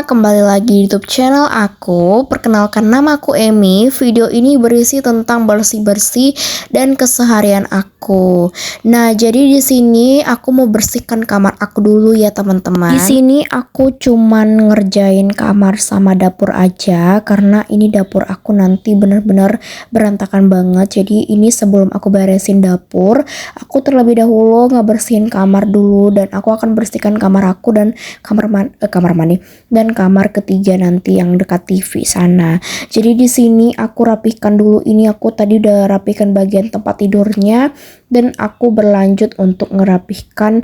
semua, kembali lagi di YouTube channel aku. Perkenalkan, nama aku Emi. Video ini berisi tentang bersih-bersih dan keseharian aku. Nah, jadi di sini aku mau bersihkan kamar aku dulu ya, teman-teman. Di sini aku cuman ngerjain kamar sama dapur aja karena ini dapur aku nanti bener-bener berantakan banget. Jadi ini sebelum aku beresin dapur, aku terlebih dahulu ngebersihin kamar dulu, dan aku akan bersihkan kamar aku dan kamar mandi dan kamar ketiga nanti yang dekat TV sana. Jadi di sini aku rapihkan dulu. Ini aku tadi udah rapihkan bagian tempat tidurnya, dan aku berlanjut untuk ngerapihkan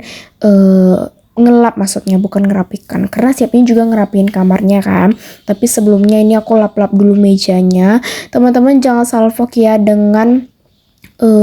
ngelap, maksudnya bukan ngerapihkan, karena siapnya juga ngerapihin kamarnya kan. Tapi sebelumnya ini aku lap-lap dulu mejanya. Teman-teman jangan salfok ya dengan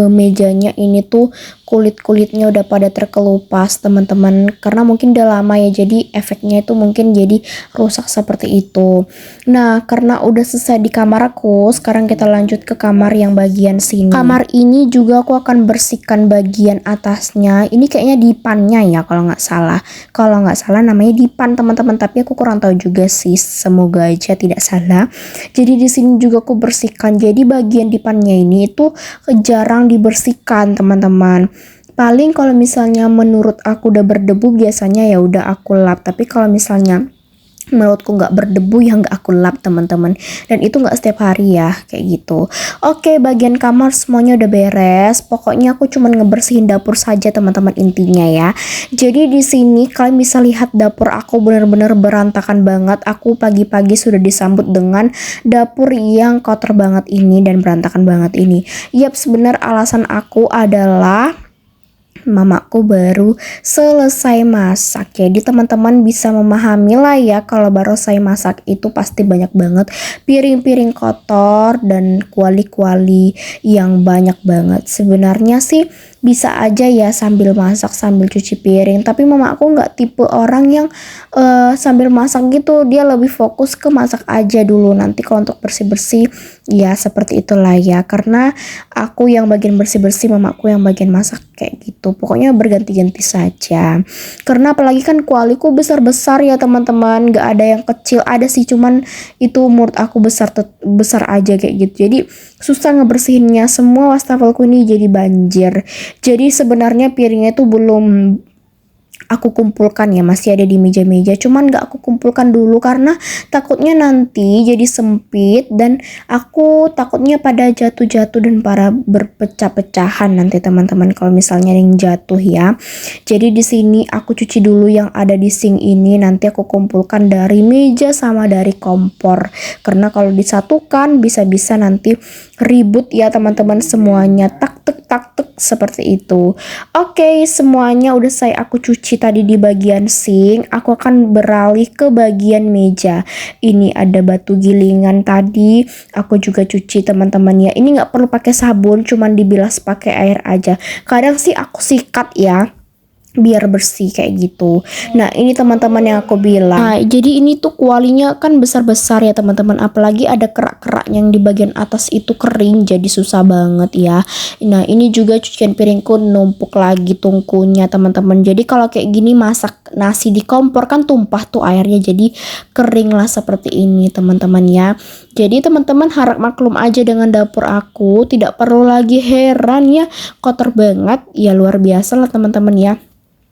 mejanya ini tuh kulit-kulitnya udah pada terkelupas teman-teman, karena mungkin udah lama ya, jadi efeknya itu mungkin jadi rusak seperti itu. Nah, karena udah selesai di kamar aku, sekarang kita lanjut ke kamar yang bagian sini. Kamar ini juga aku akan bersihkan bagian atasnya. Ini kayaknya dipannya ya kalau nggak salah. Kalau nggak salah namanya dipan teman-teman, tapi aku kurang tahu juga sih, semoga aja tidak salah. Jadi di sini juga aku bersihkan. Jadi bagian dipannya ini itu jarang dibersihkan teman-teman. Paling kalau misalnya menurut aku udah berdebu, biasanya ya udah aku lap. Tapi kalau misalnya menurutku nggak berdebu ya nggak aku lap teman-teman, dan itu nggak setiap hari ya kayak gitu. Oke, bagian kamar semuanya udah beres. Pokoknya aku cuman ngebersihin dapur saja teman-teman, intinya ya. Jadi di sini kalian bisa lihat dapur aku bener-bener berantakan banget. Aku pagi-pagi sudah disambut dengan dapur yang kotor banget ini dan berantakan banget ini. Yap, sebenarnya alasan aku adalah mamaku baru selesai masak. Jadi teman-teman bisa memahami lah ya, kalau baru selesai masak itu pasti banyak banget piring-piring kotor dan kuali-kuali yang banyak banget. Sebenarnya sih bisa aja ya sambil masak sambil cuci piring, tapi mamaku nggak tipe orang yang sambil masak gitu. Dia lebih fokus ke masak aja dulu, nanti kalau untuk bersih-bersih ya seperti itulah ya, karena aku yang bagian bersih-bersih, mamaku yang bagian masak kayak gitu. Pokoknya berganti-ganti saja, karena apalagi kan kualiku besar-besar ya teman-teman, nggak ada yang kecil. Ada sih, cuman itu menurut aku besar aja kayak gitu, jadi susah ngebersihinnya. Semua wastafelku ini jadi banjir. Jadi sebenarnya piringnya itu belum aku kumpulkan ya, masih ada di meja-meja, cuman gak aku kumpulkan dulu karena takutnya nanti jadi sempit, dan aku takutnya pada jatuh-jatuh dan para berpecah-pecahan nanti teman-teman kalau misalnya yang jatuh ya. Jadi di sini aku cuci dulu yang ada di sink ini, nanti aku kumpulkan dari meja sama dari kompor, karena kalau disatukan bisa-bisa nanti ribut ya teman-teman, semuanya tak tek seperti itu. Oke, semuanya udah aku cuci tadi di bagian sink. Aku akan beralih ke bagian meja. Ini ada batu gilingan tadi, aku juga cuci teman-teman ya. Ini nggak perlu pakai sabun, cuman dibilas pakai air aja. Kadang sih aku sikat ya biar bersih kayak gitu. Nah, ini teman-teman yang aku bilang. Nah, jadi ini tuh kualinya kan besar-besar ya teman-teman, apalagi ada kerak-kerak yang di bagian atas itu kering, jadi susah banget ya. Nah, ini juga cucian piringku numpuk lagi tungkunya teman-teman. Jadi kalau kayak gini masak nasi di kompor kan tumpah tuh airnya, jadi kering lah seperti ini teman-teman ya. Jadi teman-teman harap maklum aja dengan dapur aku, tidak perlu lagi heran ya kotor banget ya, luar biasa lah teman-teman ya.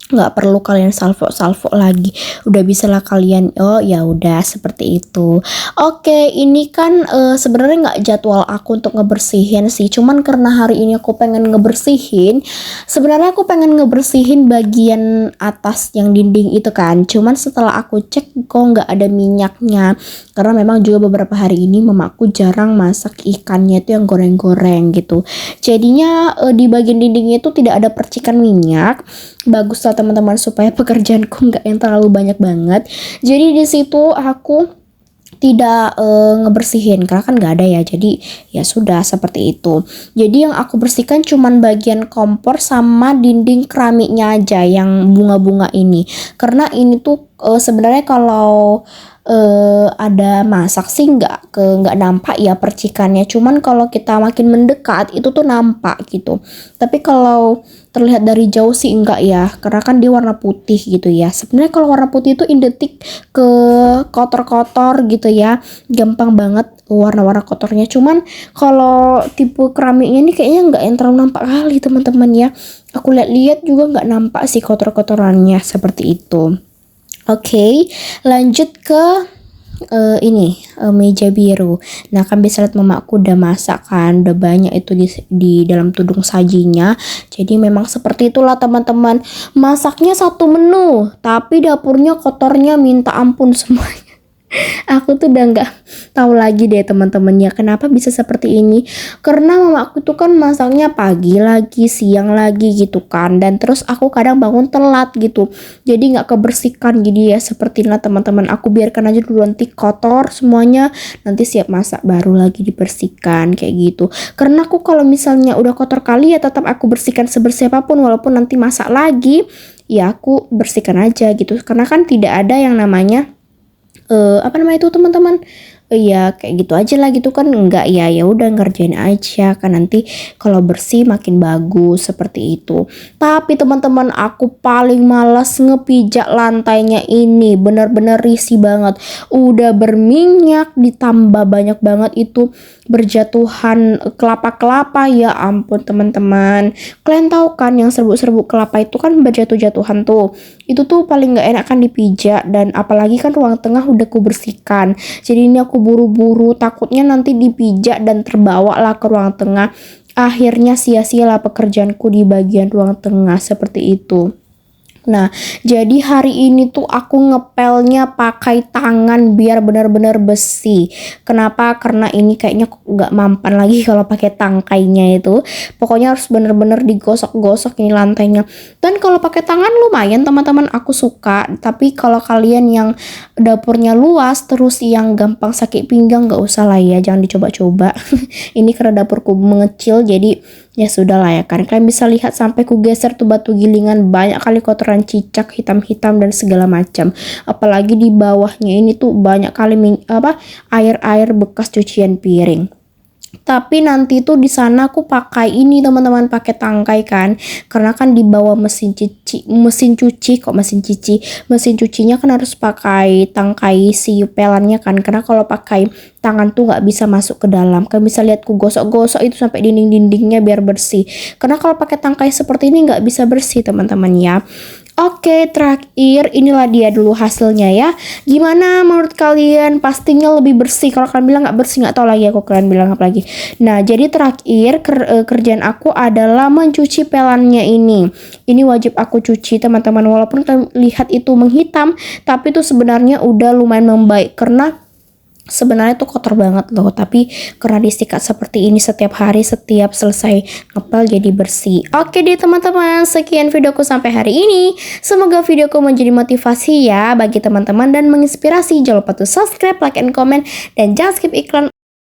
Nggak perlu kalian salvo lagi, udah bisa lah kalian, oh ya udah seperti itu. Oke, ini kan sebenarnya nggak jadwal aku untuk ngebersihin sih, cuman karena hari ini aku pengen ngebersihin. Sebenarnya aku pengen ngebersihin bagian atas yang dinding itu kan, cuman setelah aku cek kok nggak ada minyaknya, karena memang juga beberapa hari ini mamaku jarang masak ikannya itu yang goreng-goreng gitu. Jadinya di bagian dindingnya itu tidak ada percikan minyak. Bagus lah teman-teman, supaya pekerjaanku nggak yang terlalu banyak banget. Jadi di situ aku tidak ngebersihin karena kan nggak ada ya, jadi ya sudah seperti itu. Jadi yang aku bersihkan cuman bagian kompor sama dinding keramiknya aja yang bunga-bunga ini, karena ini tuh sebenarnya kalau ada masak sih nggak nampak ya percikannya, cuman kalau kita makin mendekat itu tuh nampak gitu. Tapi kalau terlihat dari jauh sih enggak ya, karena kan dia warna putih gitu ya. Sebenarnya kalau warna putih itu identik ke kotor-kotor gitu ya, gampang banget warna-warna kotornya. Cuman kalau tipe keramiknya ini kayaknya nggak yang terlalu nampak kali teman-teman ya. Aku lihat-lihat juga nggak nampak sih kotor-kotorannya seperti itu. Oke, lanjut ke meja biru. Nah, kan bisa lihat mamaku udah masak kan, udah banyak itu di dalam tudung sajinya. Jadi memang seperti itulah teman-teman. Masaknya satu menu, tapi dapurnya kotornya minta ampun semuanya. Aku tuh udah nggak tahu lagi deh teman-temannya kenapa bisa seperti ini, karena mama aku tuh kan masaknya pagi lagi siang lagi gitu kan, dan terus aku kadang bangun telat gitu, jadi nggak kebersihkan. Jadi ya seperti inilah teman-teman, aku biarkan aja dulu, nanti kotor semuanya, nanti siap masak baru lagi dibersihkan kayak gitu. Karena aku kalau misalnya udah kotor kali ya tetap aku bersihkan sebersih apapun, walaupun nanti masak lagi ya aku bersihkan aja gitu, karena kan tidak ada yang namanya apa namanya itu teman-teman, ya kayak gitu aja lah gitu kan, enggak ya, ya udah ngerjain aja kan, nanti kalau bersih makin bagus seperti itu. Tapi teman-teman, aku paling malas ngepijak lantainya ini, bener-bener risih banget, udah berminyak ditambah banyak banget itu berjatuhan kelapa-kelapa, ya ampun teman-teman. Kalian tahu kan yang serbuk-serbuk kelapa itu kan berjatuh-jatuhan tuh, itu tuh paling nggak enak kan dipijak, dan apalagi kan ruang tengah udah aku bersihkan, jadi ini aku buru-buru takutnya nanti dipijak dan terbawa lah ke ruang tengah, akhirnya sia-sia lah pekerjaanku di bagian ruang tengah seperti itu. Nah, jadi hari ini tuh aku ngepelnya pakai tangan biar benar-benar besi. Kenapa? Karena ini kayaknya nggak mampan lagi kalau pakai tangkainya itu. Pokoknya harus benar-benar digosok-gosok ini lantainya. Dan kalau pakai tangan lumayan teman-teman, aku suka. Tapi kalau kalian yang dapurnya luas terus yang gampang sakit pinggang, nggak usah lah ya, jangan dicoba-coba. Ini karena dapurku mengecil, jadi ya sudah lah ya kan, kalian bisa lihat sampai ku geser tuh batu gilingan, banyak kali kotoran cicak hitam-hitam dan segala macam. Apalagi di bawahnya ini tuh banyak kali air-air bekas cucian piring. Tapi nanti tuh di sana aku pakai ini teman-teman, pakai tangkai kan, karena kan di bawah mesin cucinya kan harus pakai tangkai si pelannya kan, karena kalau pakai tangan tuh nggak bisa masuk ke dalam. Kalian bisa lihat ku gosok-gosok itu sampai dinding-dindingnya biar bersih, karena kalau pakai tangkai seperti ini nggak bisa bersih teman-teman ya. Oke, terakhir inilah dia dulu hasilnya ya. Gimana menurut kalian? Pastinya lebih bersih. Kalau kalian bilang nggak bersih, nggak tahu lagi aku kalian bilang apa lagi. Nah, jadi terakhir kerjaan aku adalah mencuci pelannya ini. Ini wajib aku cuci teman-teman. Walaupun kalian lihat itu menghitam, tapi itu sebenarnya udah lumayan membaik, karena sebenarnya tuh kotor banget loh, tapi karena disikat seperti ini setiap hari, setiap selesai ngepel jadi bersih. Oke deh teman-teman, sekian videoku sampai hari ini. Semoga videoku menjadi motivasi ya bagi teman-teman dan menginspirasi. Jangan lupa tuh subscribe, like, and comment, dan jangan skip iklan.